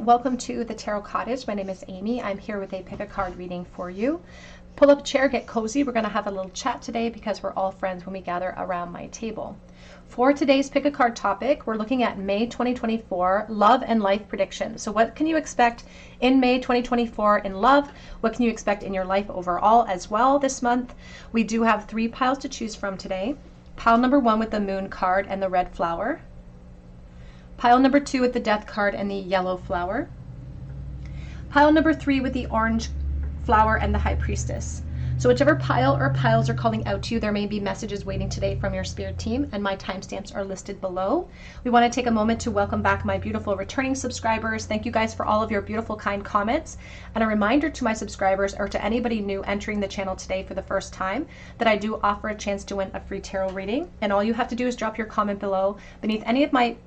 welcome to the Tarot Cottage. My name is Amy. I'm here with a pick a card reading for you. Pull up a chair, get cozy. We're going to have a little chat today because we're all friends when we gather around my table. For today's pick a card topic, we're looking at May 2024 love and life predictions. So what can you expect in May 2024 in love? What can you expect in your life overall as well this month? We do have 3 piles to choose from today. Pile number 1 with the moon card and the red flower. Pile number 2 with the death card and the yellow flower. Pile number 3 with the orange flower and the high priestess. So whichever pile or piles are calling out to you, there may be messages waiting today from your spirit team, and my timestamps are listed below. We want to take a moment to welcome back my beautiful returning subscribers. Thank you guys for all of your beautiful, kind comments. And a reminder to my subscribers, or to anybody new entering the channel today for the first time, that I do offer a chance to win a free tarot reading. And all you have to do is drop your comment below beneath any of my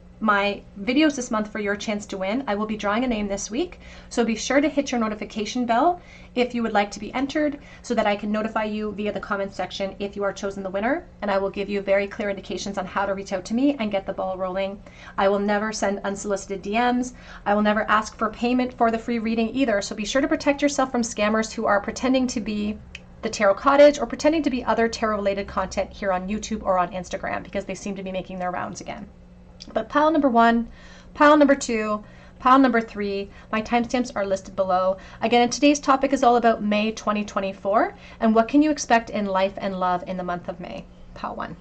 videos this month for your chance to win. I will be drawing a name this week, so be sure to hit your notification bell if you would like to be entered so that I can notify you via the comment section if you are chosen the winner, and I will give you very clear indications on how to reach out to me and get the ball rolling. I will never send unsolicited DMs. I will never ask for payment for the free reading either, so be sure to protect yourself from scammers who are pretending to be the Tarot Cottage or pretending to be other tarot related content here on YouTube or on Instagram, because they seem to be making their rounds again. But pile number 1, pile number 2, pile number 3, my timestamps are listed below. Again, today's topic is all about May 2024 and what can you expect in life and love in the month of May. Pile 1.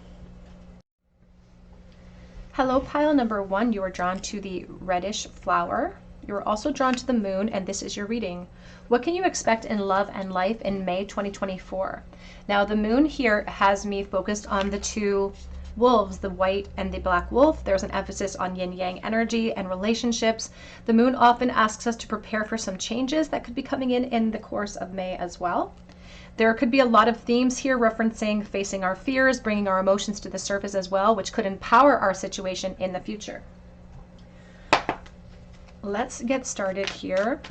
Hello, pile number 1. You are drawn to the reddish flower. You are also drawn to the moon, and this is your reading. What can you expect in love and life in May 2024? Now, the moon here has me focused on the 2 wolves, the white and the black wolf. There's an emphasis on yin-yang energy and relationships. The moon often asks us to prepare for some changes that could be coming in the course of May as well. There could be a lot of themes here referencing facing our fears, bringing our emotions to the surface as well, which could empower our situation in the future. Let's get started here.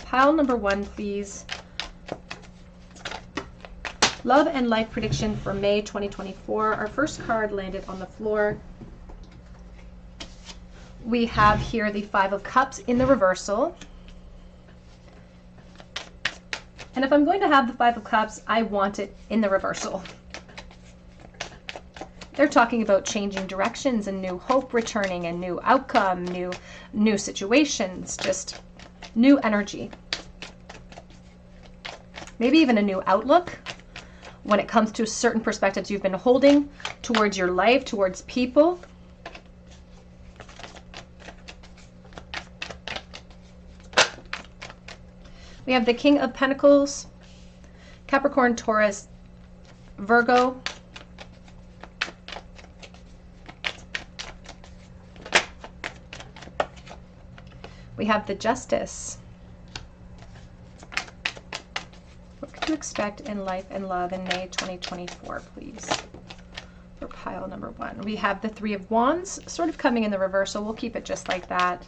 Pile number 1, please. Love and life prediction for May 2024. Our first card landed on the floor. We have here the 5 of Cups in the reversal. And if I'm going to have the 5 of Cups, I want it in the reversal. They're talking about changing directions and new hope returning and new outcome, new situations, just new energy. Maybe even a new outlook when it comes to certain perspectives you've been holding towards your life, towards people. We have the King of Pentacles, Capricorn, Taurus, Virgo. We have the Justice. To expect in life and love in May 2024, please, for pile number 1. We have the 3 of Wands sort of coming in the reversal. We'll keep it just like that.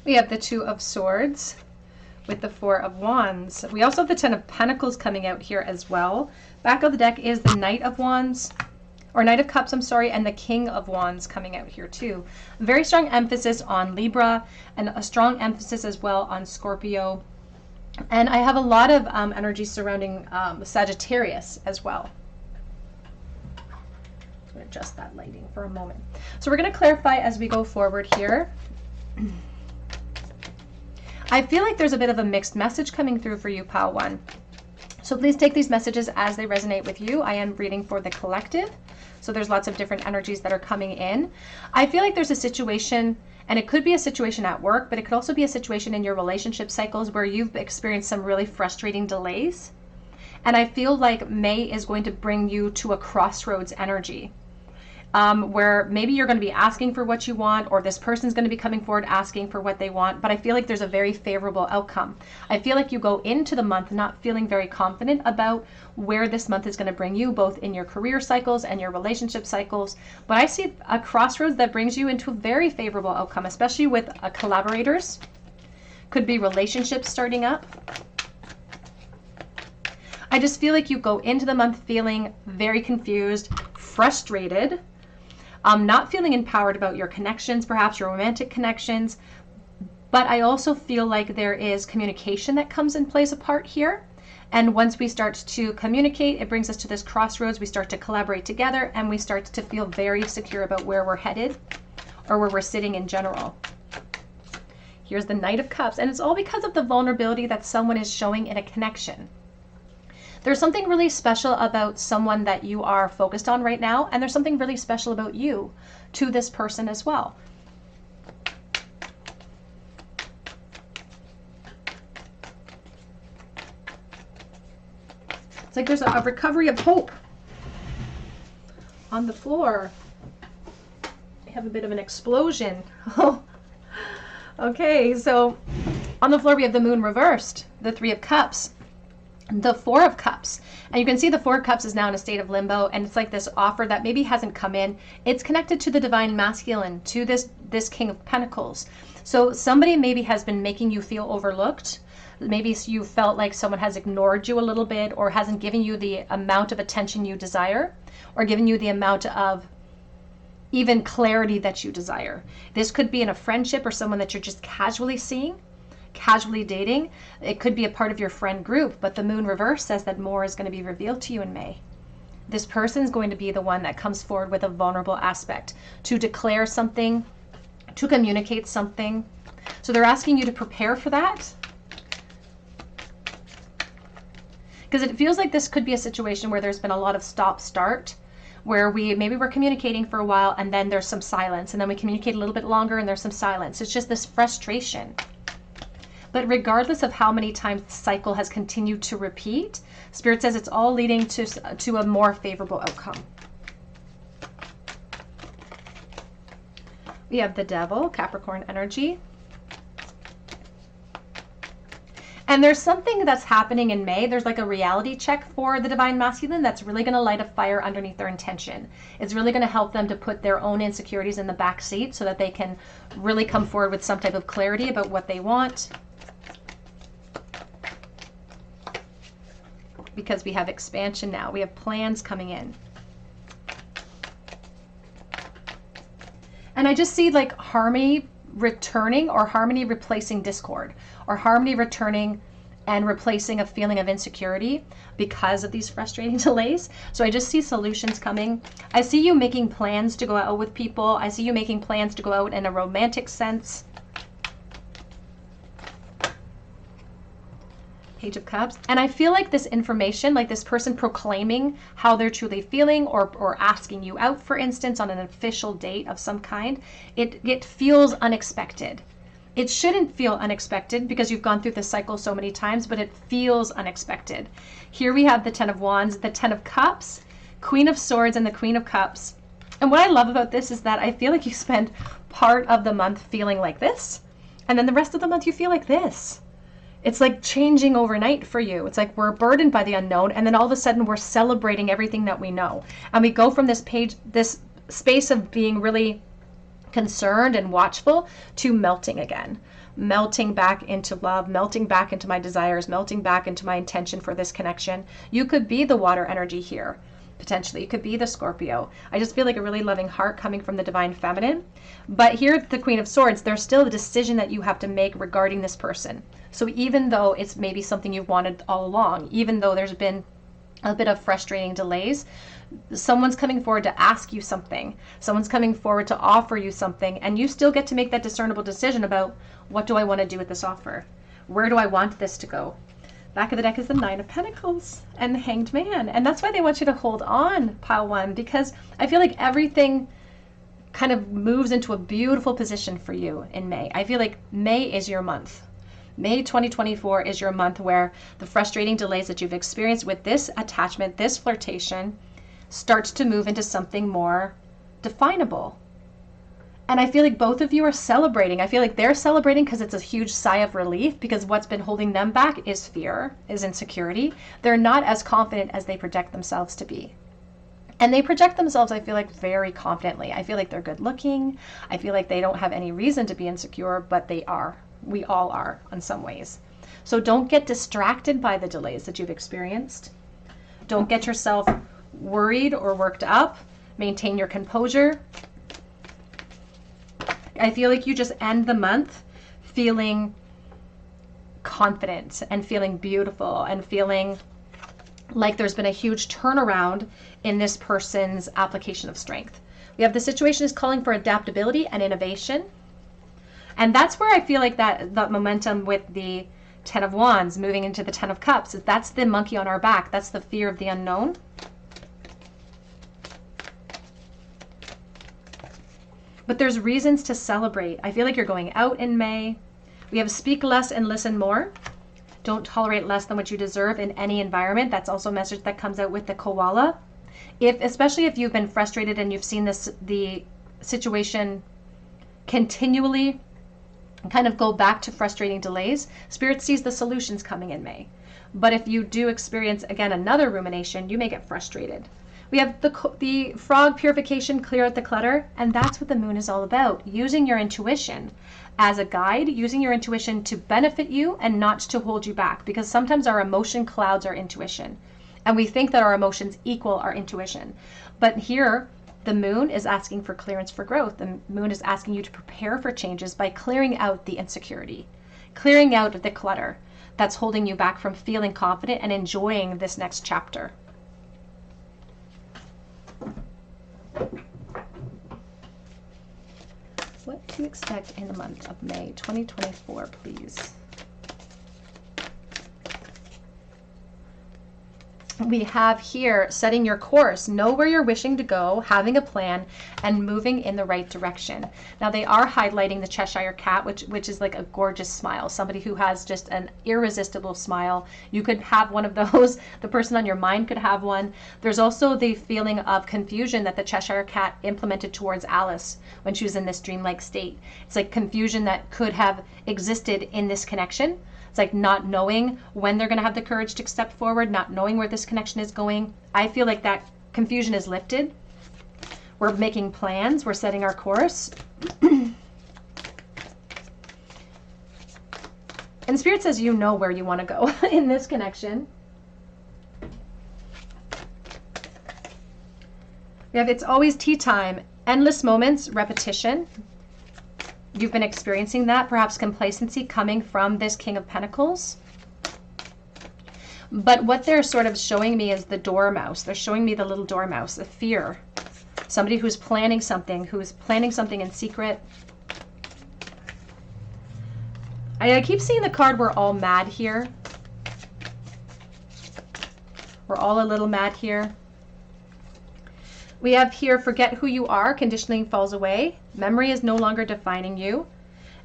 We have the 2 of Swords with the 4 of Wands. We also have the 10 of Pentacles coming out here as well. Back of the deck is the Knight of Wands, or Knight of Cups, I'm sorry, and the King of Wands coming out here too. Very strong emphasis on Libra and a strong emphasis as well on Scorpio. And I have a lot of energy surrounding Sagittarius as well. I'm going to adjust that lighting for a moment. So we're going to clarify as we go forward here. I feel like there's a bit of a mixed message coming through for you, pile 1. So please take these messages as they resonate with you. I am reading for the collective, so there's lots of different energies that are coming in. I feel like there's a situation, and it could be a situation at work, but it could also be a situation in your relationship cycles where you've experienced some really frustrating delays. And I feel like May is going to bring you to a crossroads energy. Where maybe you're going to be asking for what you want, or this person's going to be coming forward asking for what they want, but I feel like there's a very favorable outcome. I feel like you go into the month not feeling very confident about where this month is going to bring you, both in your career cycles and your relationship cycles, but I see a crossroads that brings you into a very favorable outcome, especially with collaborators. Could be relationships starting up. I just feel like you go into the month feeling very confused, frustrated, not feeling empowered about your connections, perhaps your romantic connections. But I also feel like there is communication that comes and plays a part here. And once we start to communicate, it brings us to this crossroads. We start to collaborate together and we start to feel very secure about where we're headed or where we're sitting in general. Here's the Knight of Cups, and it's all because of the vulnerability that someone is showing in a connection. There's something really special about someone that you are focused on right now, and there's something really special about you to this person as well. It's like there's a recovery of hope on the floor. We have a bit of an explosion. Okay, so on the floor we have the Moon reversed, the Three of Cups, the Four of Cups. And you can see the Four of Cups is now in a state of limbo, and it's like this offer that maybe hasn't come in. It's connected to the Divine Masculine, to this King of Pentacles. So somebody maybe has been making you feel overlooked. Maybe you felt like someone has ignored you a little bit or hasn't given you the amount of attention you desire or given you the amount of even clarity that you desire. This could be in a friendship or someone that you're just casually seeing, casually dating. It could be a part of your friend group, but the Moon reverse says that more is going to be revealed to you in May. This person is going to be the one that comes forward with a vulnerable aspect to declare something, to communicate something. So they're asking you to prepare for that. Because it feels like this could be a situation where there's been a lot of stop-start, where maybe we're communicating for a while and then there's some silence, and then we communicate a little bit longer and there's some silence. It's just this frustration. But regardless of how many times the cycle has continued to repeat, Spirit says it's all leading to a more favorable outcome. We have the Devil, Capricorn energy. And there's something that's happening in May. There's like a reality check for the Divine Masculine that's really going to light a fire underneath their intention. It's really going to help them to put their own insecurities in the back seat so that they can really come forward with some type of clarity about what they want. Because we have expansion now. We have plans coming in. And I just see like harmony returning, or harmony replacing discord, or harmony returning and replacing a feeling of insecurity because of these frustrating delays. So I just see solutions coming. I see you making plans to go out with people. I see you making plans to go out in a romantic sense. Page of Cups. And I feel like this information, like this person proclaiming how they're truly feeling, or asking you out, for instance, on an official date of some kind, it feels unexpected. It shouldn't feel unexpected because you've gone through this cycle so many times, but it feels unexpected. Here we have the Ten of Wands, the Ten of Cups, Queen of Swords, and the Queen of Cups. And what I love about this is that I feel like you spend part of the month feeling like this, and then the rest of the month you feel like this. It's like changing overnight for you. It's like we're burdened by the unknown, and then all of a sudden we're celebrating everything that we know. And we go from this space of being really concerned and watchful to melting again. Melting back into love, melting back into my desires, melting back into my intention for this connection. You could be the water energy here. Potentially, you could be the Scorpio. I just feel like a really loving heart coming from the Divine Feminine. But here at the Queen of Swords, there's still a decision that you have to make regarding this person. So even though it's maybe something you've wanted all along, even though there's been a bit of frustrating delays, someone's coming forward to ask you something. Someone's coming forward to offer you something, and you still get to make that discernible decision about, what do I want to do with this offer? Where do I want this to go? Back of the deck is the Nine of Pentacles and the Hanged Man. And that's why they want you to hold on, pile one, because I feel like everything kind of moves into a beautiful position for you in May. I feel like May is your month. May 2024 is your month where the frustrating delays that you've experienced with this attachment, this flirtation, starts to move into something more definable. And I feel like both of you are celebrating. I feel like they're celebrating because it's a huge sigh of relief, because what's been holding them back is fear, is insecurity. They're not as confident as they project themselves to be. And they project themselves, I feel like, very confidently. I feel like they're good looking. I feel like they don't have any reason to be insecure, but they are We all are in some ways. So don't get distracted by the delays that you've experienced. Don't get yourself worried or worked up. Maintain your composure. I feel like you just end the month feeling confident and feeling beautiful and feeling like there's been a huge turnaround in this person's application of strength. We have the situation is calling for adaptability and innovation. And that's where I feel like that momentum with the 10 of Wands moving into the 10 of Cups, that's the monkey on our back. That's the fear of the unknown. But there's reasons to celebrate. I feel like you're going out in May. We have speak less and listen more. Don't tolerate less than what you deserve in any environment. That's also a message that comes out with the koala. Especially if you've been frustrated and you've seen the situation continually kind of go back to frustrating delays, Spirit sees the solutions coming in May. But if you do experience, again, another rumination, you may get frustrated. We have the frog purification, clear out the clutter, and that's what the moon is all about. Using your intuition as a guide, using your intuition to benefit you and not to hold you back, because sometimes our emotion clouds our intuition, and we think that our emotions equal our intuition. But here, the moon is asking for clearance for growth. The moon is asking you to prepare for changes by clearing out the insecurity, clearing out the clutter that's holding you back from feeling confident and enjoying this next chapter. What to expect in the month of May 2024, please. We have here setting your course, know where you're wishing to go, having a plan, and moving in the right direction. Now they are highlighting the Cheshire Cat, which is like a gorgeous smile. Somebody who has just an irresistible smile. You could have one of those. The person on your mind could have one. There's also the feeling of confusion that the Cheshire Cat implemented towards Alice when she was in this dreamlike state. It's like confusion that could have existed in this connection. It's like not knowing when they're going to have the courage to step forward, not knowing where this connection is going. I feel like that confusion is lifted. We're making plans. We're setting our course. And Spirit says you know where you want to go in this connection. We have it's always tea time, endless moments, repetition. You've been experiencing that, perhaps complacency coming from this King of Pentacles. But what they're sort of showing me is the dormouse. They're showing me the little dormouse, the fear. Somebody who's planning something in secret. I keep seeing the card, we're all mad here. We're all a little mad here. We have here, forget who you are, conditioning falls away. Memory is no longer defining you.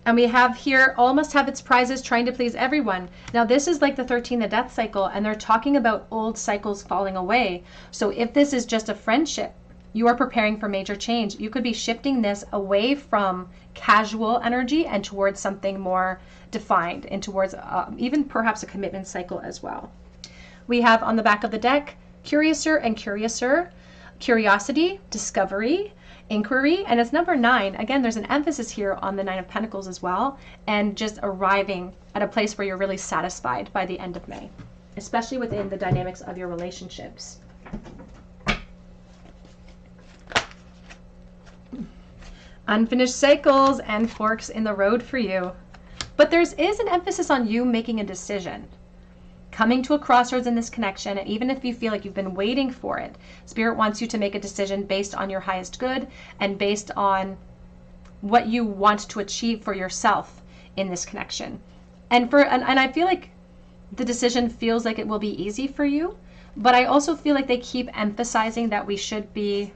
And we have here, all must have its prizes, trying to please everyone. Now this is like the 13, the death cycle, and they're talking about old cycles falling away. So if this is just a friendship, you are preparing for major change. You could be shifting this away from casual energy and towards something more defined, and towards even perhaps a commitment cycle as well. We have on the back of the deck, curiouser and curiouser. Curiosity, discovery, inquiry, and it's number 9. Again, there's an emphasis here on the 9 of Pentacles as well, and just arriving at a place where you're really satisfied by the end of May, especially within the dynamics of your relationships. Unfinished cycles and forks in the road for you. But there is an emphasis on you making a decision. Coming to a crossroads in this connection, and even if you feel like you've been waiting for it, Spirit wants you to make a decision based on your highest good and based on what you want to achieve for yourself in this connection. And I feel like the decision feels like it will be easy for you, but I also feel like they keep emphasizing that we should be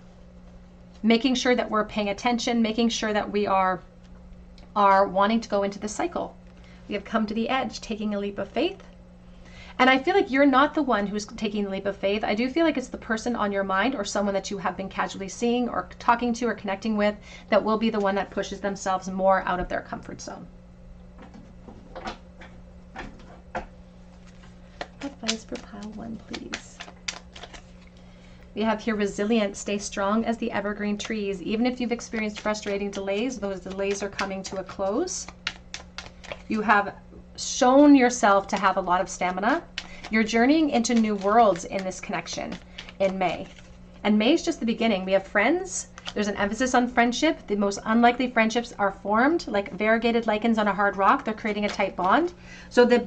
making sure that we're paying attention, making sure that we are wanting to go into the cycle. We have come to the edge, taking a leap of faith. And I feel like you're not the one who's taking the leap of faith. I do feel like it's the person on your mind or someone that you have been casually seeing or talking to or connecting with that will be the one that pushes themselves more out of their comfort zone. Advice for pile 1, please. We have here resilience, stay strong as the evergreen trees. Even if you've experienced frustrating delays, those delays are coming to a close. You have shown yourself to have a lot of stamina. You're journeying into new worlds in this connection in May. And May is just the beginning. We have friends. There's an emphasis on friendship. The most unlikely friendships are formed, like variegated lichens on a hard rock. They're creating a tight bond. So the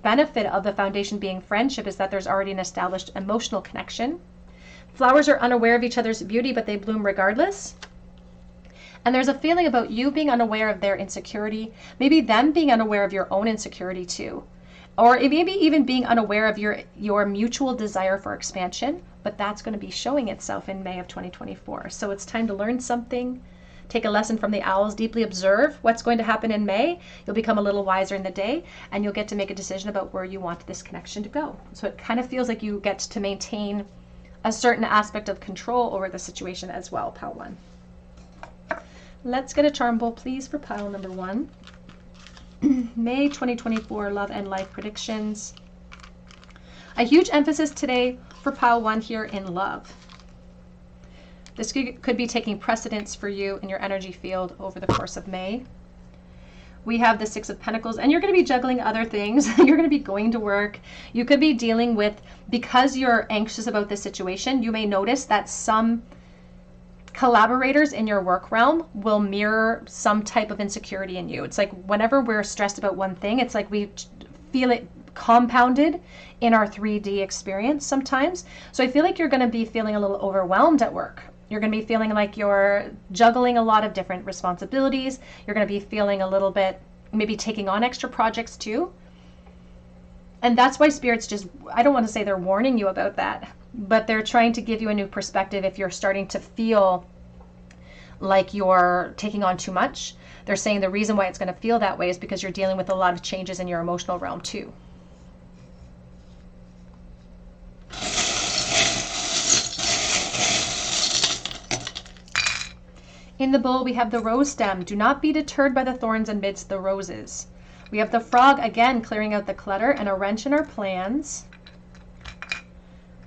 benefit of the foundation being friendship is that there's already an established emotional connection. Flowers are unaware of each other's beauty, but they bloom regardless. And there's a feeling about you being unaware of their insecurity, maybe them being unaware of your own insecurity too. Or maybe even being unaware of your mutual desire for expansion, but that's going to be showing itself in May of 2024. So it's time to learn something, take a lesson from the owls, deeply observe what's going to happen in May. You'll become a little wiser in the day, and you'll get to make a decision about where you want this connection to go. So it kind of feels like you get to maintain a certain aspect of control over the situation as well, pile 1. Let's get a charm bowl, please, for pile number 1. May 2024 love and life predictions. A huge emphasis today for pile 1 here in love. This could be taking precedence for you in your energy field over the course of May. We have the 6 of Pentacles, and you're going to be juggling other things. You're going to be going to work. You could be dealing with, because you're anxious about this situation, you may notice that some collaborators in your work realm will mirror some type of insecurity in you. It's like whenever we're stressed about one thing, it's like we feel it compounded in our 3D experience sometimes. So I feel like you're going to be feeling a little overwhelmed at work. You're going to be feeling like you're juggling a lot of different responsibilities. You're going to be feeling a little bit, maybe taking on extra projects too. And that's why Spirit's just, I don't want to say they're warning you about that, but they're trying to give you a new perspective if you're starting to feel like you're taking on too much. They're saying the reason why it's going to feel that way is because you're dealing with a lot of changes in your emotional realm too. In the bowl, we have the rose stem. Do not be deterred by the thorns amidst the roses. We have the frog, again, clearing out the clutter, and a wrench in our plans.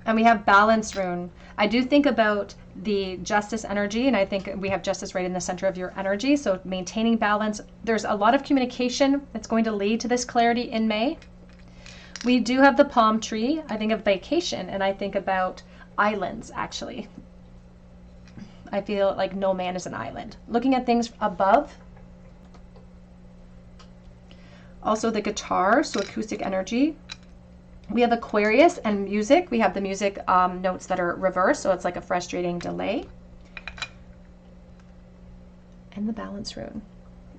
And we have balance rune. I do think about the justice energy, and I think we have justice right in the center of your energy. So maintaining balance. There's a lot of communication that's going to lead to this clarity in May. We do have the palm tree. I think of vacation, and I think about islands, actually. I feel like no man is an island. Looking at things above. Also the guitar, so acoustic energy. We have Aquarius and music. We have the music notes that are reversed, so it's like a frustrating delay. And the balance rune.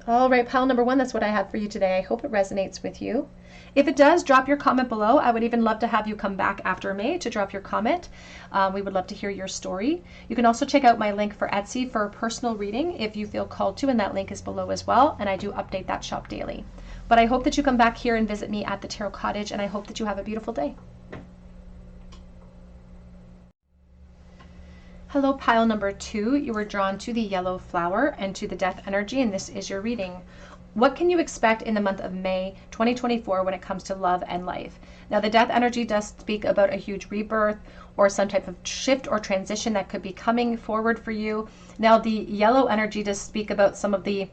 All right, pile number 1, that's what I have for you today. I hope it resonates with you. If it does, drop your comment below. I would even love to have you come back after May to drop your comment. We would love to hear your story. You can also check out my link for Etsy for a personal reading if you feel called to, and that link is below as well. And I do update that shop daily. But I hope that you come back here and visit me at the Tarot Cottage, and I hope that you have a beautiful day. Hello, pile number 2. You were drawn to the yellow flower and to the death energy, and this is your reading. What can you expect in the month of May 2024 when it comes to love and life? Now, the death energy does speak about a huge rebirth or some type of shift or transition that could be coming forward for you. Now, the yellow energy does speak about some of the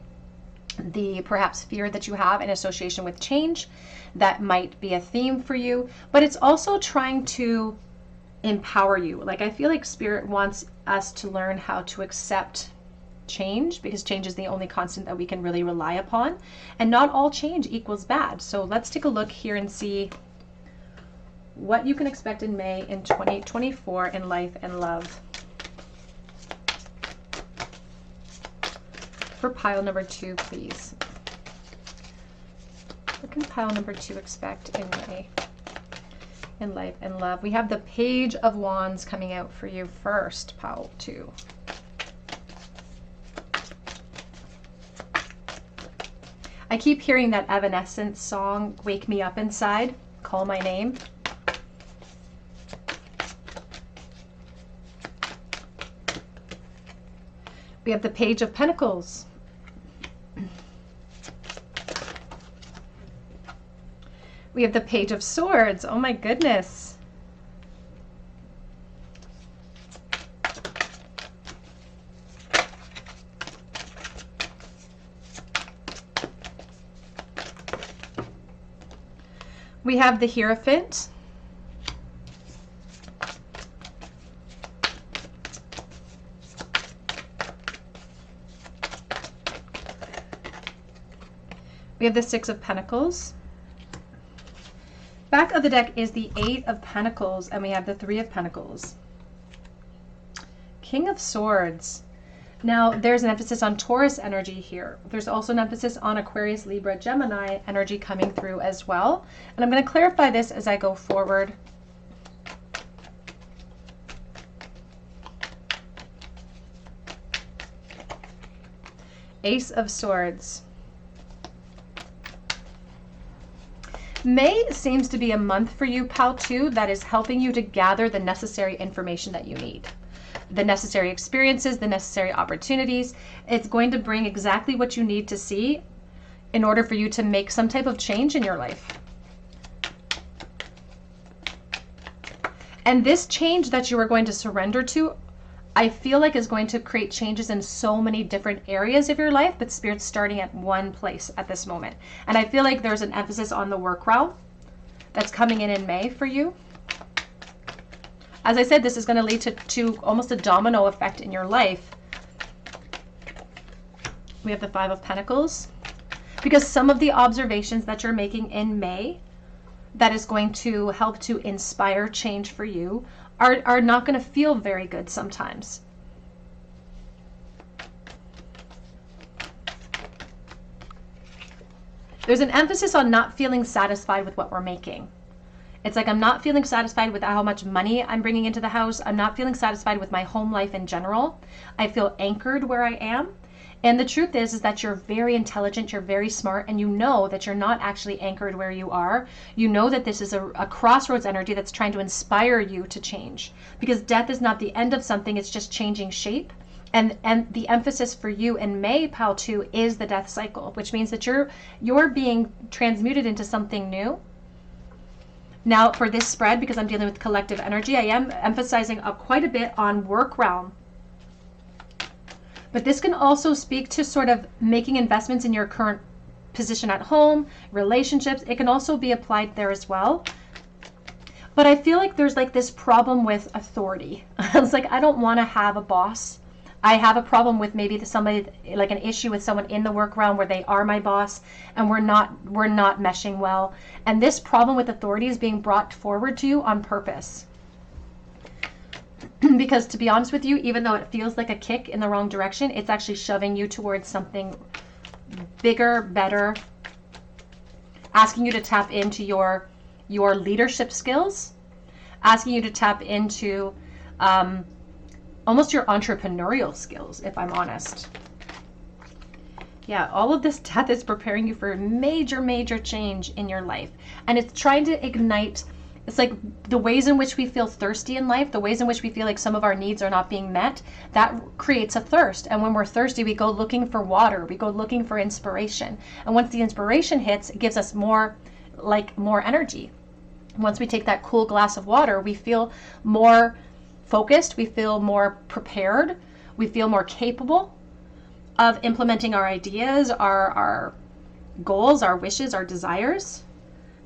perhaps fear that you have in association with change. That might be a theme for you, but it's also trying to empower you. Like, I feel like Spirit wants us to learn how to accept change, because change is the only constant that we can really rely upon, and not all change equals bad. So let's take a look here and see what you can expect in May in 2024 in life and love. For pile number 2, please. What can pile number 2 expect in May in life and love? We have the Page of Wands coming out for you first, pile 2. I keep hearing that Evanescence song, Wake Me Up Inside, Call My Name. We have the Page of Pentacles. We have the Page of Swords. Oh my goodness. We have the Hierophant. We have the Six of Pentacles. Back of the deck is the Eight of Pentacles, and we have the Three of Pentacles. King of Swords. Now, there's an emphasis on Taurus energy here. There's also an emphasis on Aquarius, Libra, Gemini energy coming through as well. And I'm going to clarify this as I go forward. Ace of Swords. May seems to be a month for you, pal, too, that is helping you to gather the necessary information that you need. The necessary experiences, the necessary opportunities. It's going to bring exactly what you need to see in order for you to make some type of change in your life. And this change that you are going to surrender to, I feel like is going to create changes in so many different areas of your life, but Spirit's starting at one place at this moment. And I feel like there's an emphasis on the work realm that's coming in May for you. As I said, this is going to lead to almost a domino effect in your life. We have the Five of Pentacles. Because some of the observations that you're making in May that is going to help to inspire change for you are not going to feel very good sometimes. There's an emphasis on not feeling satisfied with what we're making. It's like I'm not feeling satisfied with how much money I'm bringing into the house. I'm not feeling satisfied with my home life in general. I feel anchored where I am. And the truth is that you're very intelligent, you're very smart, and you know that you're not actually anchored where you are. You know that this is a crossroads energy that's trying to inspire you to change. Because death is not the end of something, it's just changing shape. And the emphasis for you in May, pal, too, is the death cycle, which means that you're being transmuted into something new. Now, for this spread, because I'm dealing with collective energy, I am emphasizing quite a bit on work realm. But this can also speak to sort of making investments in your current position at home, relationships. It can also be applied there as well. But I feel like there's like this problem with authority. It's like, I don't want to have a boss. I have a problem with maybe somebody, like an issue with someone in the work realm where they are my boss and we're not meshing well. And this problem with authority is being brought forward to you on purpose. Because to be honest with you, even though it feels like a kick in the wrong direction, it's actually shoving you towards something bigger, better, asking you to tap into your leadership skills, asking you to tap into almost your entrepreneurial skills, if I'm honest. Yeah, all of this death is preparing you for major, major change in your life. And it's trying to ignite, it's like the ways in which we feel thirsty in life, the ways in which we feel like some of our needs are not being met, that creates a thirst. And when we're thirsty, we go looking for water, we go looking for inspiration. And once the inspiration hits, it gives us more energy. Once we take that cool glass of water, we feel more focused, we feel more prepared, we feel more capable of implementing our ideas, our goals, our wishes, our desires.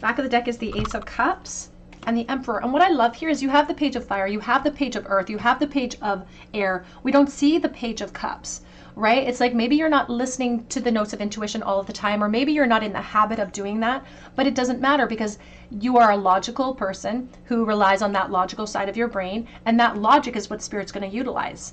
Back of the deck is the Ace of Cups and the Emperor. And what I love here is you have the Page of Fire, you have the Page of Earth, you have the Page of Air. We don't see the Page of Cups, right? It's like maybe you're not listening to the notes of intuition all of the time, or maybe you're not in the habit of doing that, but it doesn't matter because you are a logical person who relies on that logical side of your brain, and that logic is what Spirit's going to utilize.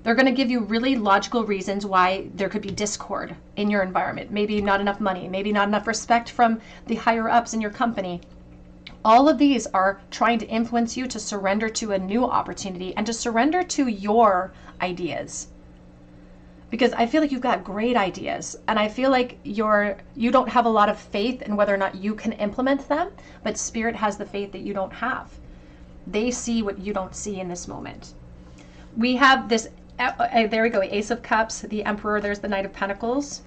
They're going to give you really logical reasons why there could be discord in your environment. Maybe not enough money, maybe not enough respect from the higher ups in your company. All of these are trying to influence you to surrender to a new opportunity and to surrender to your ideas. Because I feel like you've got great ideas, and I feel like you don't have a lot of faith in whether or not you can implement them, but Spirit has the faith that you don't have. They see what you don't see in this moment. We have this, there we go, Ace of Cups, the Emperor, there's the Knight of Pentacles,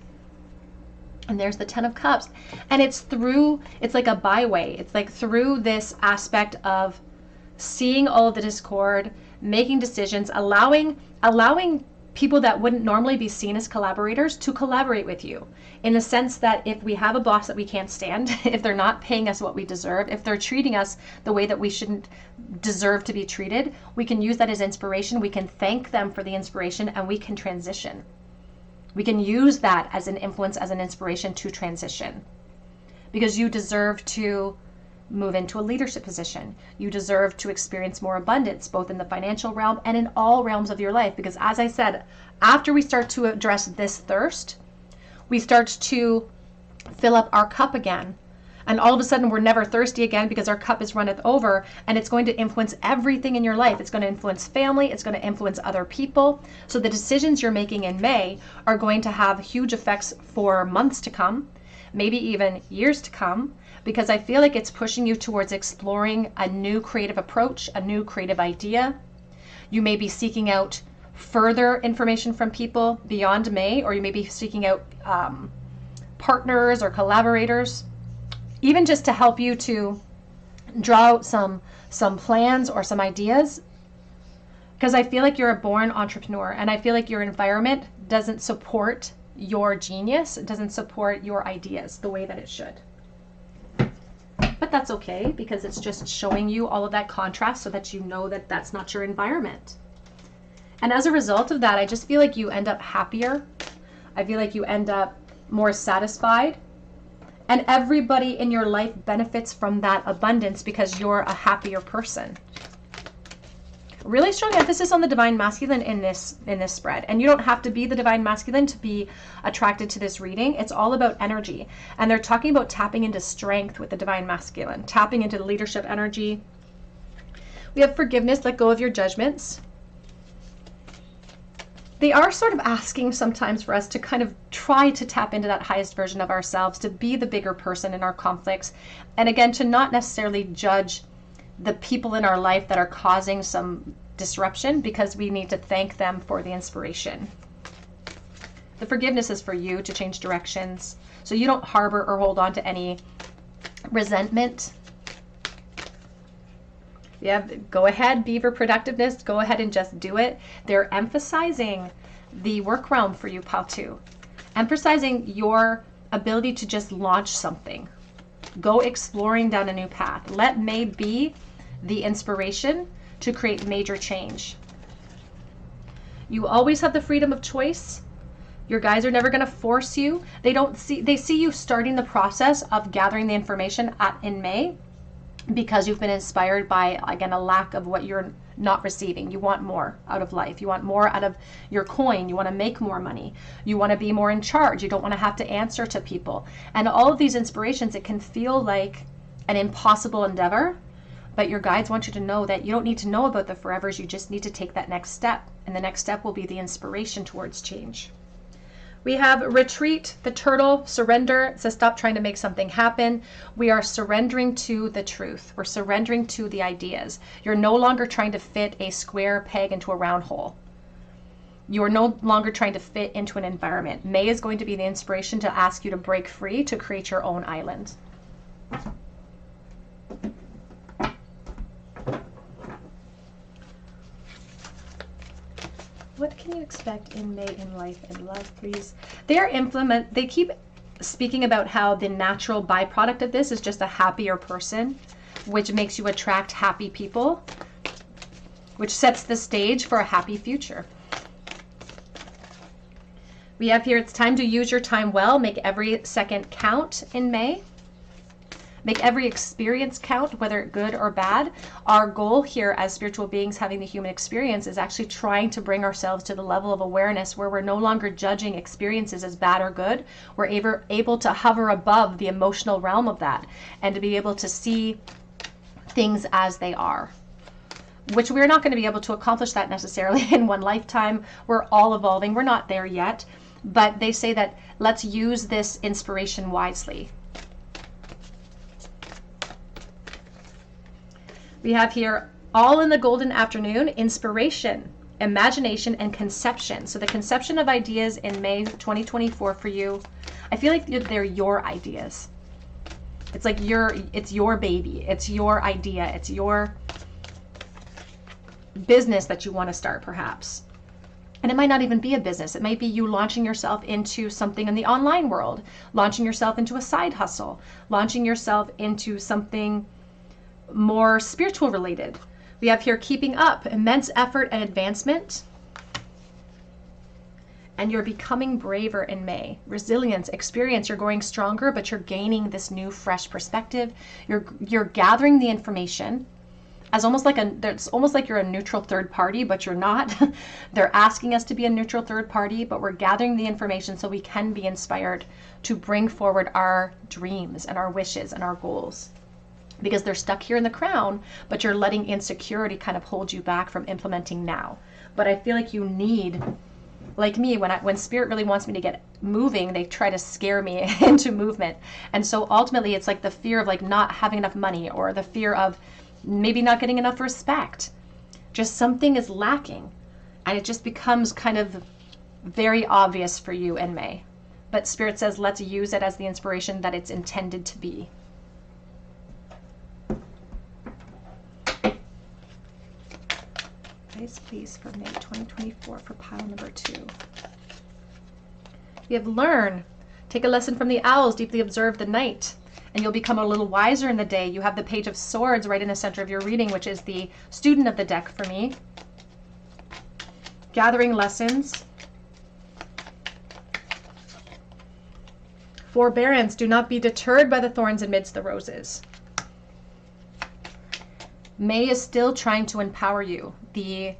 and there's the Ten of Cups. And it's like a byway. It's like through this aspect of seeing all of the discord, making decisions, allowing people that wouldn't normally be seen as collaborators to collaborate with you, in the sense that if we have a boss that we can't stand, if they're not paying us what we deserve, if they're treating us the way that we shouldn't deserve to be treated, we can use that as inspiration. We can thank them for the inspiration, and we can transition. We can use that as an influence, as an inspiration to transition, because you deserve to move into a leadership position. You deserve to experience more abundance, both in the financial realm and in all realms of your life. Because as I said, after we start to address this thirst, we start to fill up our cup again. And all of a sudden we're never thirsty again, because our cup is runneth over, and it's going to influence everything in your life. It's going to influence family. It's going to influence other people. So the decisions you're making in May are going to have huge effects for months to come, maybe even years to come, because I feel like it's pushing you towards exploring a new creative approach, a new creative idea. You may be seeking out further information from people beyond May, or you may be seeking out partners or collaborators, even just to help you to draw out some plans or some ideas. Because I feel like you're a born entrepreneur, and I feel like your environment doesn't support your genius, it doesn't support your ideas the way that it should. But that's okay, because it's just showing you all of that contrast so that you know that that's not your environment. And as a result of that, I just feel like you end up happier. I feel like you end up more satisfied. And everybody in your life benefits from that abundance because you're a happier person. Really strong emphasis on the divine masculine in this spread. And you don't have to be the divine masculine to be attracted to this reading. It's all about energy. And they're talking about tapping into strength with the divine masculine, tapping into the leadership energy. We have forgiveness, let go of your judgments. They are sort of asking sometimes for us to kind of try to tap into that highest version of ourselves, to be the bigger person in our conflicts. And again, to not necessarily judge the people in our life that are causing some disruption, because we need to thank them for the inspiration. The forgiveness is for you to change directions, so you don't harbor or hold on to any resentment. Yeah, go ahead, beaver productiveness, go ahead and just do it. They're emphasizing the work realm for you, Patu. Emphasizing your ability to just launch something. Go exploring down a new path. Let May be the inspiration to create major change. You always have the freedom of choice. Your guides are never going to force you. They see you starting the process of gathering the information in May, because you've been inspired by, again, a lack of what you're not receiving. You want more out of life. You want more out of your coin. You want to make more money. You want to be more in charge. You don't want to have to answer to people. And all of these inspirations, it can feel like an impossible endeavor, but your guides want you to know that you don't need to know about the forevers. You just need to take that next step. And the next step will be the inspiration towards change. We have retreat, the turtle, surrender. It says stop trying to make something happen. We are surrendering to the truth. We're surrendering to the ideas. You're no longer trying to fit a square peg into a round hole. You are no longer trying to fit into an environment. May is going to be the inspiration to ask you to break free, to create your own island. What can you expect in May in life and love, please? They keep speaking about how the natural byproduct of this is just a happier person, which makes you attract happy people, which sets the stage for a happy future. We have here, it's time to use your time well. Make every second count in May. Make every experience count, whether good or bad. Our goal here as spiritual beings having the human experience is actually trying to bring ourselves to the level of awareness where we're no longer judging experiences as bad or good. We're able to hover above the emotional realm of that and to be able to see things as they are, which we're not going to be able to accomplish that necessarily in one lifetime. We're all evolving. We're not there yet, but they say that let's use this inspiration wisely. We have here, all in the golden afternoon, inspiration, imagination, and conception. So the conception of ideas in May 2024 for you, I feel like they're your ideas. It's like it's your baby. It's your idea. It's your business that you want to start, perhaps. And it might not even be a business. It might be you launching yourself into something in the online world, launching yourself into a side hustle, launching yourself into something more spiritual related. We have here keeping up, immense effort and advancement. And you're becoming braver in May. Resilience, experience, you're growing stronger, but you're gaining this new fresh perspective. You're gathering the information as it's almost like you're a neutral third party, but you're not. They're asking us to be a neutral third party, but we're gathering the information so we can be inspired to bring forward our dreams and our wishes and our goals. Because they're stuck here in the crown, but you're letting insecurity kind of hold you back from implementing now. But I feel like you need, like me, when spirit really wants me to get moving, they try to scare me into movement. And so ultimately it's like the fear of like not having enough money, or the fear of maybe not getting enough respect. Just something is lacking, and it just becomes kind of very obvious for you in May. But spirit says, let's use it as the inspiration that it's intended to be. Please, for May 2024 for pile number 2. You have learn. Take a lesson from the owls, deeply observe the night, and you'll become a little wiser in the day. You have the Page of Swords right in the center of your reading, which is the student of the deck for me. Gathering lessons. Forbearance, do not be deterred by the thorns amidst the roses. May is still trying to empower you. The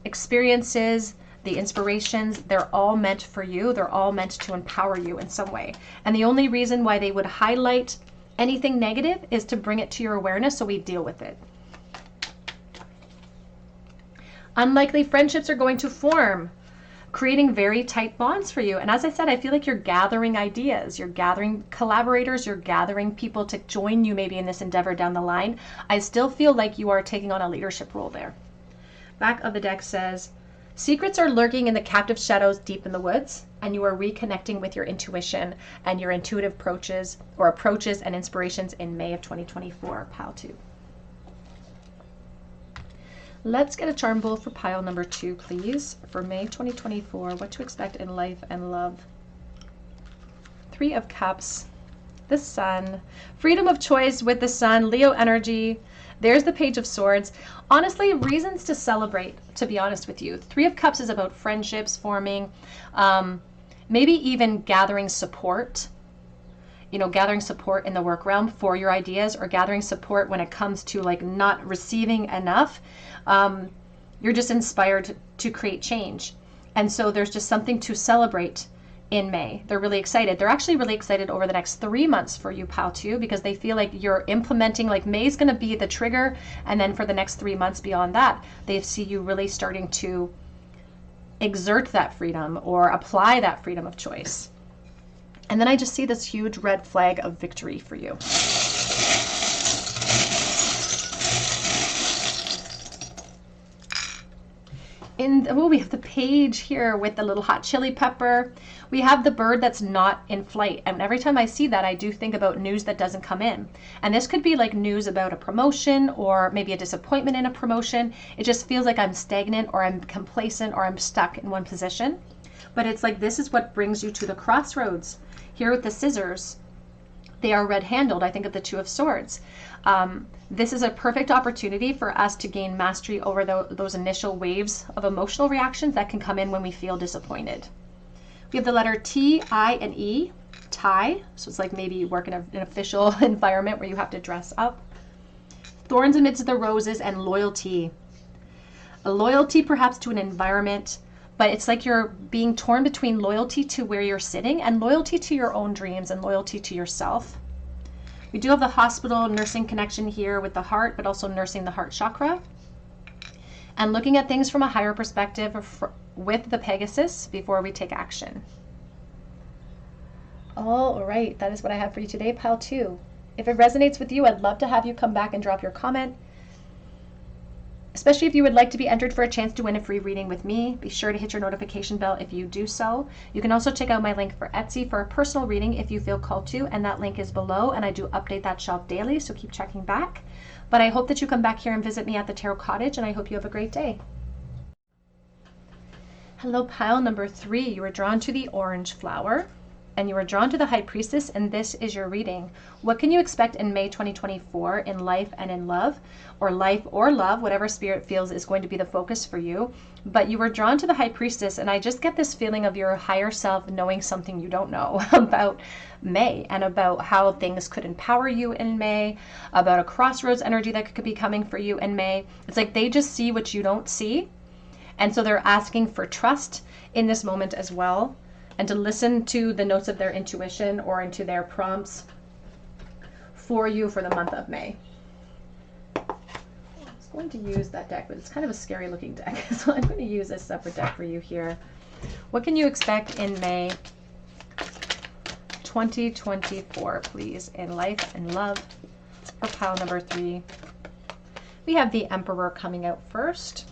experiences, the inspirations, they're all meant for you. They're all meant to empower you in some way. And the only reason why they would highlight anything negative is to bring it to your awareness so we deal with it. Unlikely friendships are going to form, creating very tight bonds for you. And as I said, I feel like you're gathering ideas, you're gathering collaborators, you're gathering people to join you maybe in this endeavor down the line. I still feel like you are taking on a leadership role there. Back of the deck says, secrets are lurking in the captive shadows deep in the woods, and you are reconnecting with your intuition and your intuitive approaches and inspirations in May of 2024, pile 2. Let's get a charm bowl for pile number 2, please. For May 2024, what to expect in life and love. 3 of Cups, the Sun, freedom of choice with the Sun, Leo energy. There's the Page of Swords. Honestly, reasons to celebrate, to be honest with you. 3 of Cups is about friendships forming, maybe even gathering support. You know, gathering support in the work realm for your ideas, or gathering support when it comes to like not receiving enough. You're just inspired to create change. And so there's just something to celebrate in May. They're really excited. They're actually really excited over the next 3 months for you, pile 2, because they feel like you're implementing, like May's going to be the trigger. And then for the next 3 months beyond that, they see you really starting to exert that freedom or apply that freedom of choice. And then I just see this huge red flag of victory for you. We have the page here with the little hot chili pepper. We have the bird that's not in flight. And every time I see that, I do think about news that doesn't come in. And this could be like news about a promotion, or maybe a disappointment in a promotion. It just feels like I'm stagnant, or I'm complacent, or I'm stuck in one position. But it's like, this is what brings you to the crossroads. Here with the scissors, they are red-handled. I think of the 2 of Swords. This is a perfect opportunity for us to gain mastery over those initial waves of emotional reactions that can come in when we feel disappointed. We have the letter T, I, and E, tie. So it's like maybe you work in an official environment where you have to dress up. Thorns amidst the roses, and loyalty. A loyalty perhaps to an environment, but it's like you're being torn between loyalty to where you're sitting and loyalty to your own dreams and loyalty to yourself. We do have the hospital nursing connection here with the heart, but also nursing the heart chakra. And looking at things from a higher perspective with the Pegasus before we take action. All right, that is what I have for you today, pile 2. If it resonates with you, I'd love to have you come back and drop your comment. Especially if you would like to be entered for a chance to win a free reading with me, be sure to hit your notification bell if you do so. You can also check out my link for Etsy for a personal reading if you feel called to, and that link is below, and I do update that shelf daily, so keep checking back. But I hope that you come back here and visit me at the Tarot Cottage, and I hope you have a great day. Hello, pile number 3. You were drawn to the orange flower and you were drawn to the High Priestess, and this is your reading. What can you expect in May 2024 in life and in love, or life or love, whatever Spirit feels is going to be the focus for you. But you were drawn to the High Priestess, and I just get this feeling of your higher self knowing something you don't know about May, and about how things could empower you in May, about a crossroads energy that could be coming for you in May. It's like they just see what you don't see. And so they're asking for trust in this moment as well, and to listen to the notes of their intuition or into their prompts for you for the month of May. I was going to use that deck, but it's kind of a scary looking deck, so I'm going to use a separate deck for you here. What can you expect in May 2024, please, in life and love for pile number 3? We have the Emperor coming out first.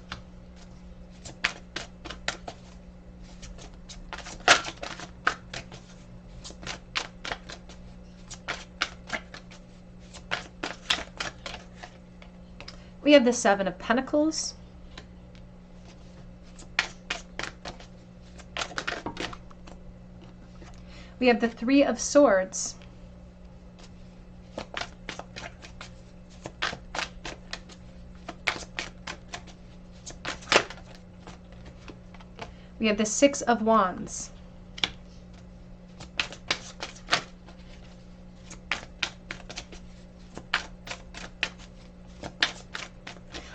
We have the Seven of Pentacles. We have the Three of Swords. We have the Six of Wands.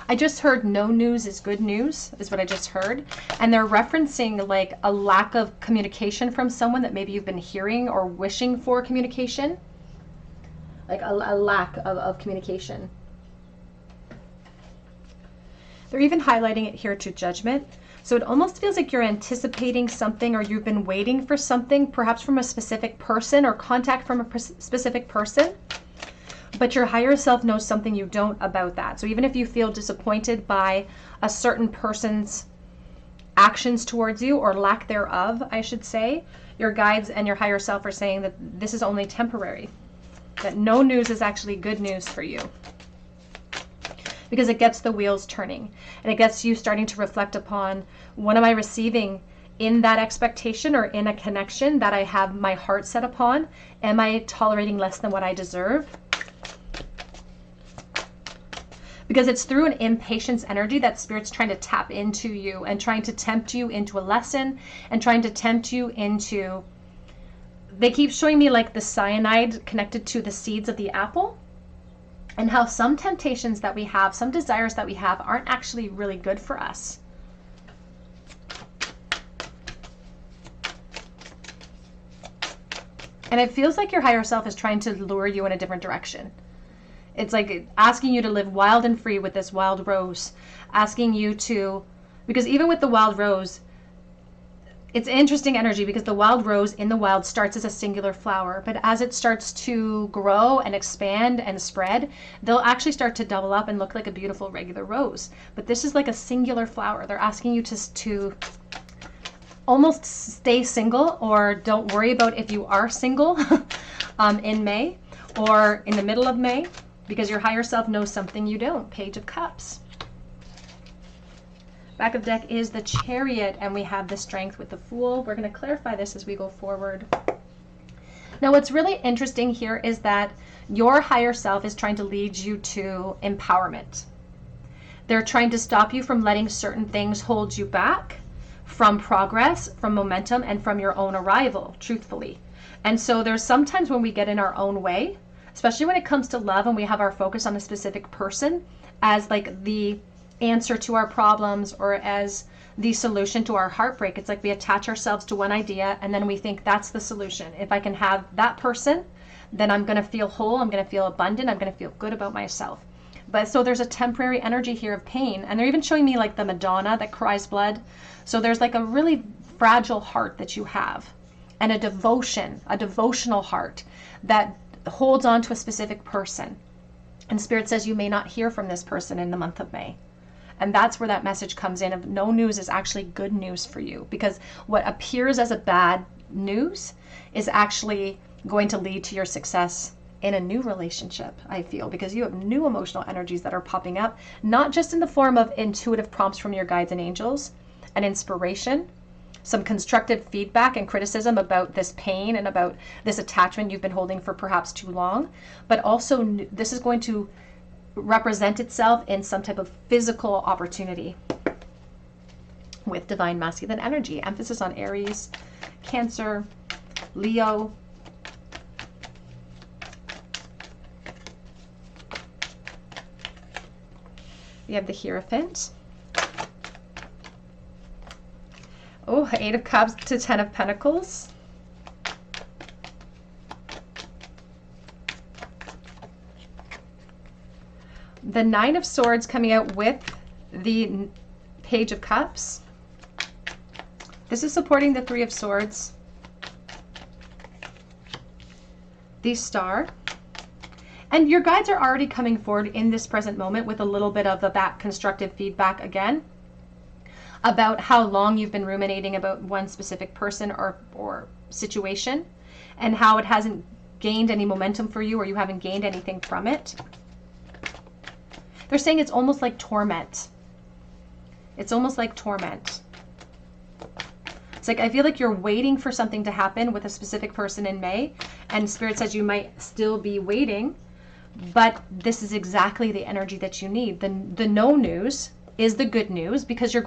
I just heard no news is good news, is what I just heard. And they're referencing like a lack of communication from someone that maybe you've been hearing or wishing for communication. Like a lack of communication. They're even highlighting it here to Judgment. So it almost feels like you're anticipating something, or you've been waiting for something, perhaps from a specific person or contact from a specific person. But your higher self knows something you don't about that. So even if you feel disappointed by a certain person's actions towards you, or lack thereof, I should say, your guides and your higher self are saying that this is only temporary, that no news is actually good news for you. Because it gets the wheels turning, and it gets you starting to reflect upon, what am I receiving in that expectation or in a connection that I have my heart set upon? Am I tolerating less than what I deserve? Because it's through an impatience energy that Spirit's trying to tap into you and trying to tempt you into a lesson, and trying to tempt you into, they keep showing me like the cyanide connected to the seeds of the apple, and how some temptations that we have, some desires that we have, aren't actually really good for us. And it feels like your higher self is trying to lure you in a different direction. It's like asking you to live wild and free with this wild rose, asking you to, because even with the wild rose, it's interesting energy, because the wild rose in the wild starts as a singular flower, but as it starts to grow and expand and spread, they'll actually start to double up and look like a beautiful regular rose. But this is like a singular flower. They're asking you to almost stay single, or don't worry about if you are single in May or in the middle of May. Because your higher self knows something you don't. Page of Cups. Back of deck is the Chariot, and we have the Strength with the Fool. We're going to clarify this as we go forward. Now, what's really interesting here is that your higher self is trying to lead you to empowerment. They're trying to stop you from letting certain things hold you back from progress, from momentum, and from your own arrival, truthfully. And so there's sometimes when we get in our own way, especially when it comes to love, and we have our focus on a specific person as like the answer to our problems, or as the solution to our heartbreak. It's like we attach ourselves to one idea, and then we think that's the solution. If I can have that person, then I'm going to feel whole, I'm going to feel abundant, I'm going to feel good about myself. But so there's a temporary energy here of pain, and they're even showing me like the Madonna that cries blood. So there's like a really fragile heart that you have, and a devotional heart that holds on to a specific person. And Spirit says you may not hear from this person in the month of May. And that's where that message comes in of no news is actually good news for you, because what appears as a bad news is actually going to lead to your success in a new relationship, I feel, because you have new emotional energies that are popping up, not just in the form of intuitive prompts from your guides and angels and inspiration, some constructive feedback and criticism about this pain and about this attachment you've been holding for perhaps too long. But also this is going to represent itself in some type of physical opportunity with divine masculine energy. Emphasis on Aries, Cancer, Leo. We have the Hierophant. Oh, 8 of Cups to 10 of Pentacles. The 9 of Swords coming out with the Page of Cups. This is supporting the 3 of Swords. The Star. And your guides are already coming forward in this present moment with a little bit of that constructive feedback again about how long you've been ruminating about one specific person or situation and how it hasn't gained any momentum for you or you haven't gained anything from it. They're saying it's almost like torment. It's almost like torment. It's like I feel like you're waiting for something to happen with a specific person in May, and Spirit says you might still be waiting, but this is exactly the energy that you need. The no news is the good news because it's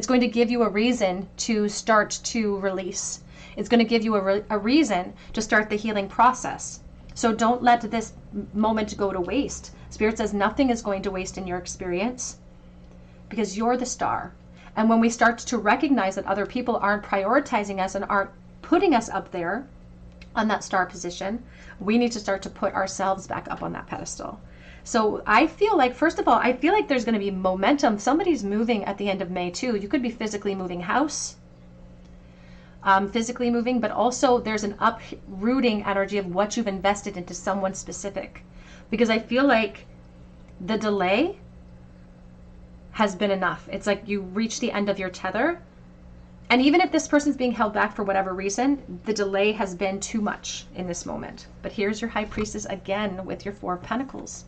going to give you a reason to start to release. It's going to give you a reason to start the healing process. So don't let this moment go to waste. Spirit says nothing is going to waste in your experience because you're the star. And when we start to recognize that other people aren't prioritizing us and aren't putting us up there on that star position, we need to start to put ourselves back up on that pedestal. So I feel like, first of all, I feel like there's going to be momentum. Somebody's moving at the end of May too. You could be physically moving house, physically moving, but also there's an uprooting energy of what you've invested into someone specific. Because I feel like the delay has been enough. It's like you reach the end of your tether. And even if this person's being held back for whatever reason, the delay has been too much in this moment. But here's your High Priestess again with your 4 of Pentacles.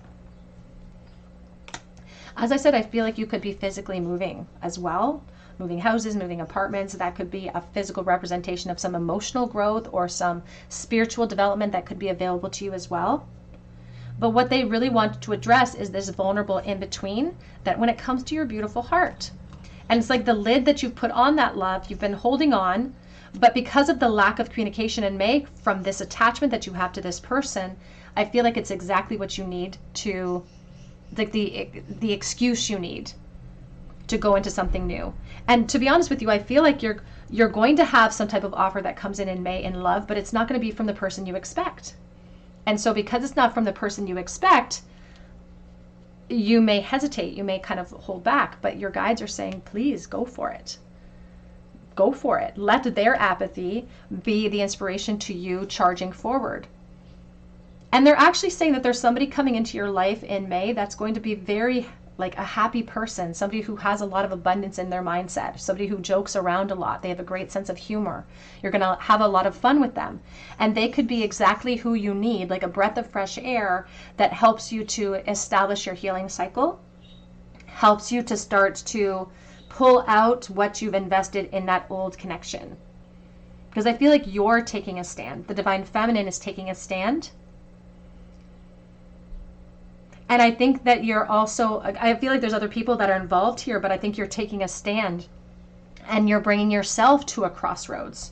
As I said, I feel like you could be physically moving as well. Moving houses, moving apartments. That could be a physical representation of some emotional growth or some spiritual development that could be available to you as well. But what they really want to address is this vulnerable in-between, that when it comes to your beautiful heart. And it's like the lid that you've put on that love, you've been holding on, but because of the lack of communication in May from this attachment that you have to this person, I feel like it's exactly what you need to, like the excuse you need to go into something new. And to be honest with you, I feel like you're going to have some type of offer that comes in May in love, but it's not going to be from the person you expect. And so because it's not from the person you expect, you may hesitate, you may kind of hold back, but your guides are saying, please go for it. Go for it. Let their apathy be the inspiration to you charging forward. And they're actually saying that there's somebody coming into your life in May that's going to be very like a happy person, somebody who has a lot of abundance in their mindset, somebody who jokes around a lot. They have a great sense of humor. You're going to have a lot of fun with them. And they could be exactly who you need, like a breath of fresh air that helps you to establish your healing cycle, helps you to start to pull out what you've invested in that old connection. Because I feel like you're taking a stand. The Divine Feminine is taking a stand. And I think that you're also, I feel like there's other people that are involved here, but I think you're taking a stand and you're bringing yourself to a crossroads.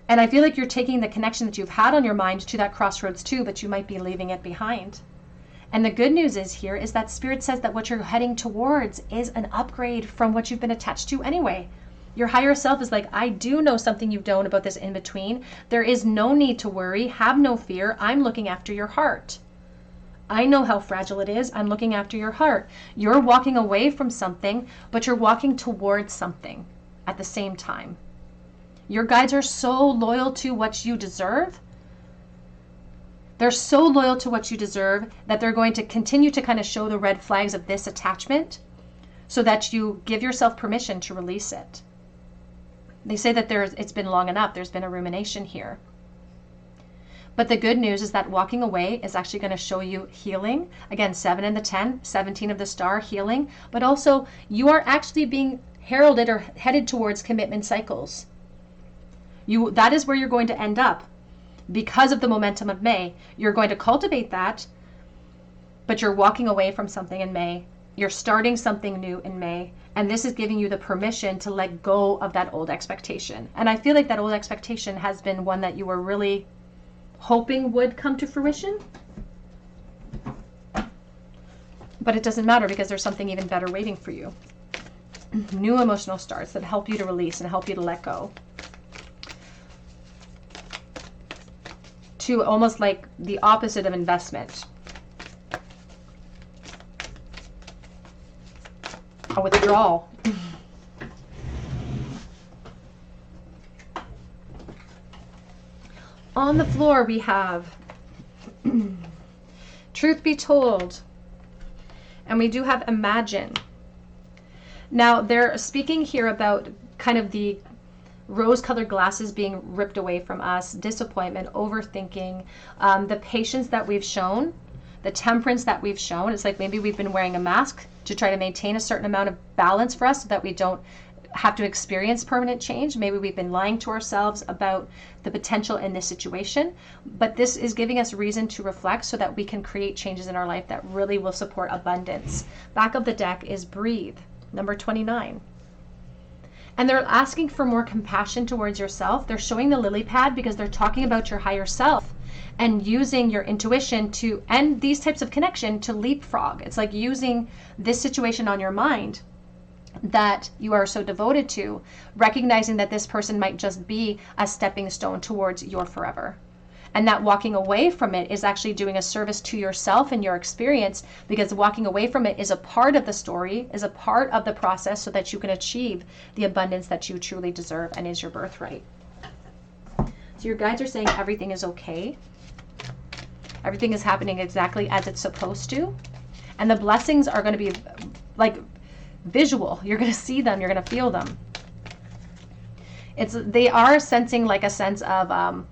And I feel like you're taking the connection that you've had on your mind to that crossroads too, but you might be leaving it behind. And the good news is here is that Spirit says that what you're heading towards is an upgrade from what you've been attached to anyway. Your higher self is like, I do know something you don't about this in between. There is no need to worry. Have no fear. I'm looking after your heart. I know how fragile it is. I'm looking after your heart. You're walking away from something, but you're walking towards something at the same time. Your guides are so loyal to what you deserve. They're so loyal to what you deserve that they're going to continue to kind of show the red flags of this attachment so that you give yourself permission to release it. They say that it's been long enough. There's been a rumination here. But the good news is that walking away is actually going to show you healing. Again, 7 and the 10, 17 of the star, healing. But also you are actually being heralded or headed towards commitment cycles. That is where you're going to end up because of the momentum of May. You're going to cultivate that, but you're walking away from something in May. You're starting something new in May. And this is giving you the permission to let go of that old expectation. And I feel like that old expectation has been one that you were really hoping would come to fruition. But it doesn't matter because there's something even better waiting for you. New emotional starts that help you to release and help you to let go. To almost like the opposite of investment. A withdrawal. On the floor we have truth be told. And we do have imagine. Now they're speaking here about kind of the rose-colored glasses being ripped away from us, disappointment, overthinking, the patience that we've shown, the temperance that we've shown. It's like maybe we've been wearing a mask to try to maintain a certain amount of balance for us so that we don't have to experience permanent change. Maybe we've been lying to ourselves about the potential in this situation, but this is giving us reason to reflect so that we can create changes in our life that really will support abundance. Back of the deck is breathe, number 29. And they're asking for more compassion towards yourself. They're showing the lily pad because they're talking about your higher self and using your intuition to, and these types of connection to leapfrog. It's like using this situation on your mind that you are so devoted to, recognizing that this person might just be a stepping stone towards your forever. And that walking away from it is actually doing a service to yourself and your experience, because walking away from it is a part of the story, is a part of the process so that you can achieve the abundance that you truly deserve and is your birthright. So your guides are saying everything is okay. Everything is happening exactly as it's supposed to. And the blessings are going to be like visual. You're going to see them. You're going to feel them. They are sensing like a sense of,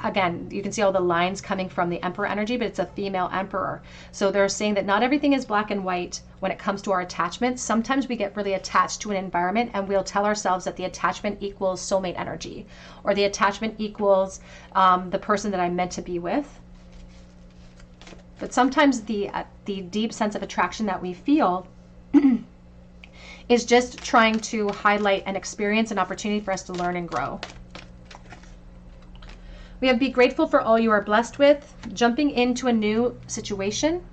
again, you can see all the lines coming from the emperor energy, but it's a female emperor. So they're saying that not everything is black and white when it comes to our attachments. Sometimes we get really attached to an environment and we'll tell ourselves that the attachment equals soulmate energy, or the attachment equals the person that I'm meant to be with. But sometimes the deep sense of attraction that we feel is just trying to highlight an experience, an opportunity for us to learn and grow. We have be grateful for all you are blessed with, jumping into a new situation,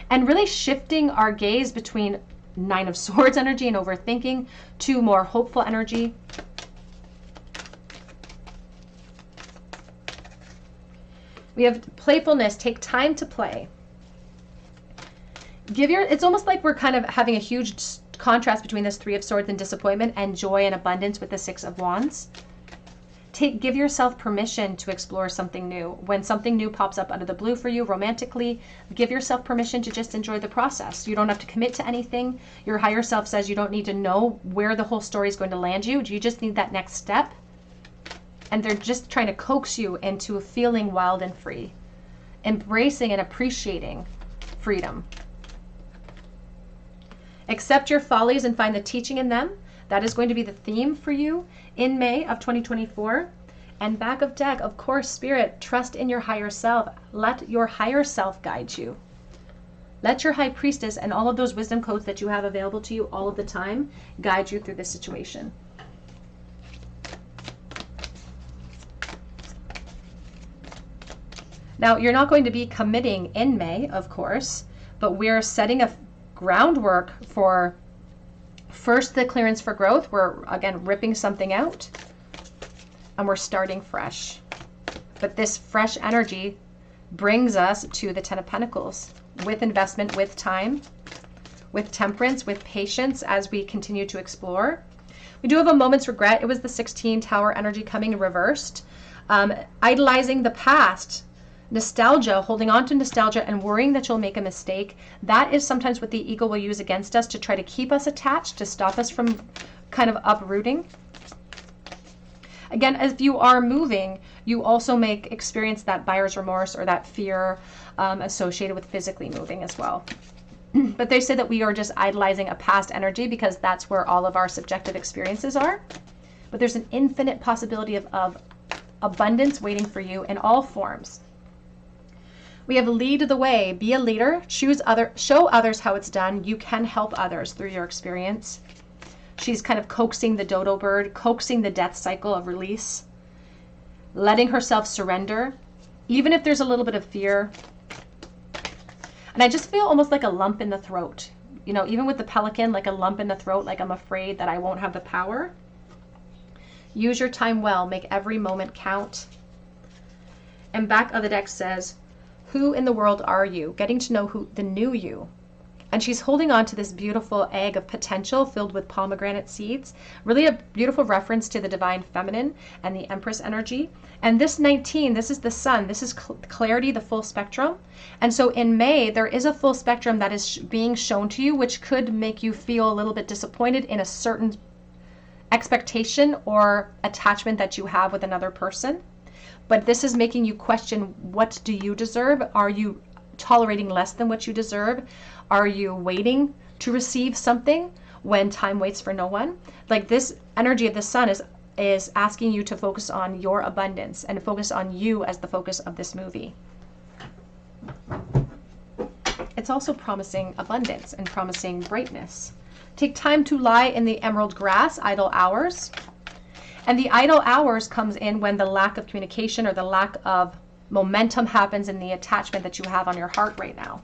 and really shifting our gaze between Nine of Swords energy and overthinking to more hopeful energy. We have playfulness, take time to play. It's almost like we're kind of having a huge contrast between this Three of Swords and disappointment, and joy and abundance with the Six of Wands. Give yourself permission to explore something new. When something new pops up out of the blue for you romantically, give yourself permission to just enjoy the process. You don't have to commit to anything. Your higher self says you don't need to know where the whole story is going to land you. You just need that next step. And they're just trying to coax you into feeling wild and free, embracing and appreciating freedom. Accept your follies and find the teaching in them. That is going to be the theme for you in May of 2024. And back of deck, of course, Spirit, trust in your higher self. Let your higher self guide you. Let your high priestess and all of those wisdom codes that you have available to you all of the time guide you through this situation. Now, you're not going to be committing in May, of course, but we're setting a groundwork for first the clearance for growth. We're, again, ripping something out, and we're starting fresh. But this fresh energy brings us to the Ten of Pentacles with investment, with time, with temperance, with patience as we continue to explore. We do have a moment's regret. It was the 16 Tower energy coming reversed. Idolizing the past, nostalgia, holding on to nostalgia and worrying that you'll make a mistake. That is sometimes what the ego will use against us to try to keep us attached, to stop us from kind of uprooting. Again, if you are moving, you also may experience that buyer's remorse or that fear associated with physically moving as well. But they say that we are just idolizing a past energy because that's where all of our subjective experiences are. But there's an infinite possibility of abundance waiting for you in all forms. We have lead the way, be a leader, show others how it's done. You can help others through your experience. She's kind of coaxing the dodo bird, coaxing the death cycle of release, letting herself surrender, even if there's a little bit of fear. And I just feel almost like a lump in the throat. You know, even with the pelican, like a lump in the throat, like I'm afraid that I won't have the power. Use your time well, make every moment count. And back of the deck says, who in the world are you? Getting to know the new you. And she's holding on to this beautiful egg of potential filled with pomegranate seeds. Really a beautiful reference to the divine feminine and the Empress energy. And this 19, this is the sun. This is clarity, the full spectrum. And so in May, there is a full spectrum that is being shown to you, which could make you feel a little bit disappointed in a certain expectation or attachment that you have with another person. But this is making you question, what do you deserve? Are you tolerating less than what you deserve? Are you waiting to receive something when time waits for no one? Like, this energy of the sun is asking you to focus on your abundance and focus on you as the focus of this movie. It's also promising abundance and promising brightness. Take time to lie in the emerald grass, idle hours. And the idle hours comes in when the lack of communication or the lack of momentum happens in the attachment that you have on your heart right now.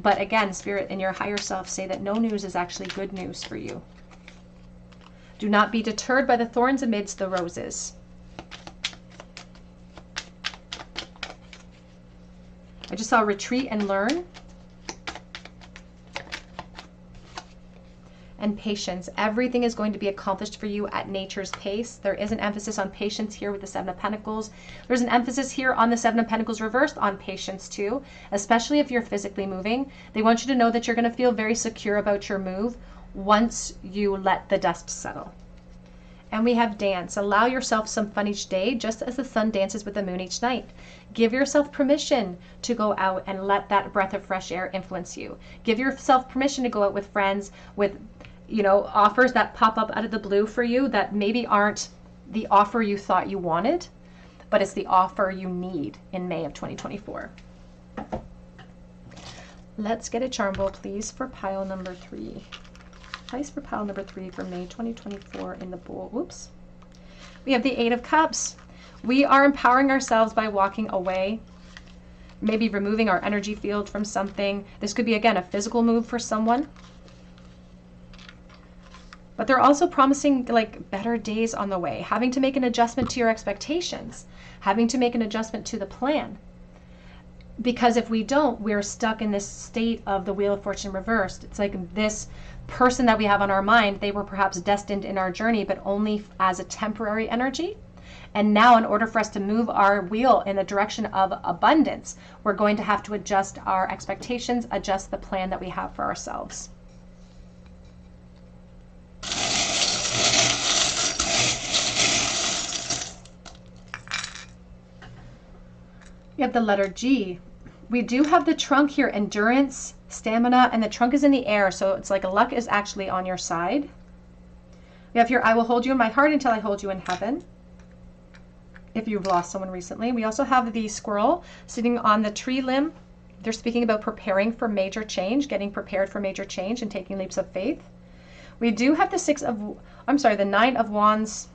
But again, Spirit and your higher self say that no news is actually good news for you. Do not be deterred by the thorns amidst the roses. I just saw retreat and learn. And patience. Everything is going to be accomplished for you at nature's pace. There is an emphasis on patience here with the Seven of Pentacles. There's an emphasis here on the Seven of Pentacles reversed on patience too, especially if you're physically moving. They want you to know that you're going to feel very secure about your move once you let the dust settle. And we have dance. Allow yourself some fun each day, just as the sun dances with the moon each night. Give yourself permission to go out and let that breath of fresh air influence you. Give yourself permission to go out with friends, with offers that pop up out of the blue for you that maybe aren't the offer you thought you wanted, but it's the offer you need in May of 2024. Let's get a charm bowl, please, for pile number 3. Price for pile number 3 for May 2024 in the bowl. Whoops. We have the Eight of Cups. We are empowering ourselves by walking away, maybe removing our energy field from something. This could be, again, a physical move for someone. But they're also promising like better days on the way, having to make an adjustment to your expectations, having to make an adjustment to the plan. Because if we don't, we're stuck in this state of the Wheel of Fortune reversed. It's like this person that we have on our mind, they were perhaps destined in our journey, but only as a temporary energy. And now in order for us to move our wheel in the direction of abundance, we're going to have to adjust our expectations, adjust the plan that we have for ourselves. We have the letter G. We do have the trunk here, endurance, stamina, and the trunk is in the air, so it's like luck is actually on your side. We have here, I will hold you in my heart until I hold you in heaven, if you've lost someone recently. We also have the squirrel sitting on the tree limb. They're speaking about preparing for major change, getting prepared for major change and taking leaps of faith. We do have the Nine of Wands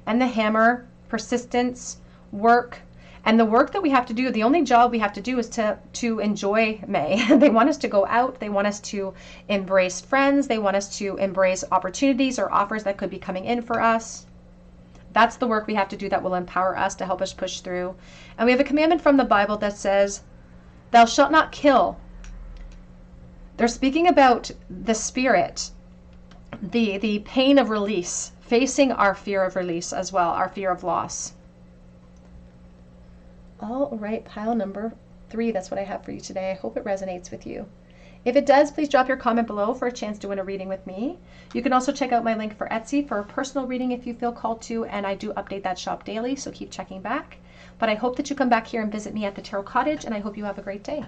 and the hammer, persistence, work. And the work that we have to do, the only job we have to do is to enjoy May. They want us to go out. They want us to embrace friends. They want us to embrace opportunities or offers that could be coming in for us. That's the work we have to do that will empower us to help us push through. And we have a commandment from the Bible that says, thou shalt not kill. They're speaking about the spirit, the pain of release, facing our fear of release as well, our fear of loss. All right, pile number 3, that's what I have for you today. I hope it resonates with you. If it does, please drop your comment below for a chance to win a reading with me. You can also check out my link for Etsy for a personal reading if you feel called to, and I do update that shop daily, so keep checking back. But I hope that you come back here and visit me at the Tarot Cottage, and I hope you have a great day.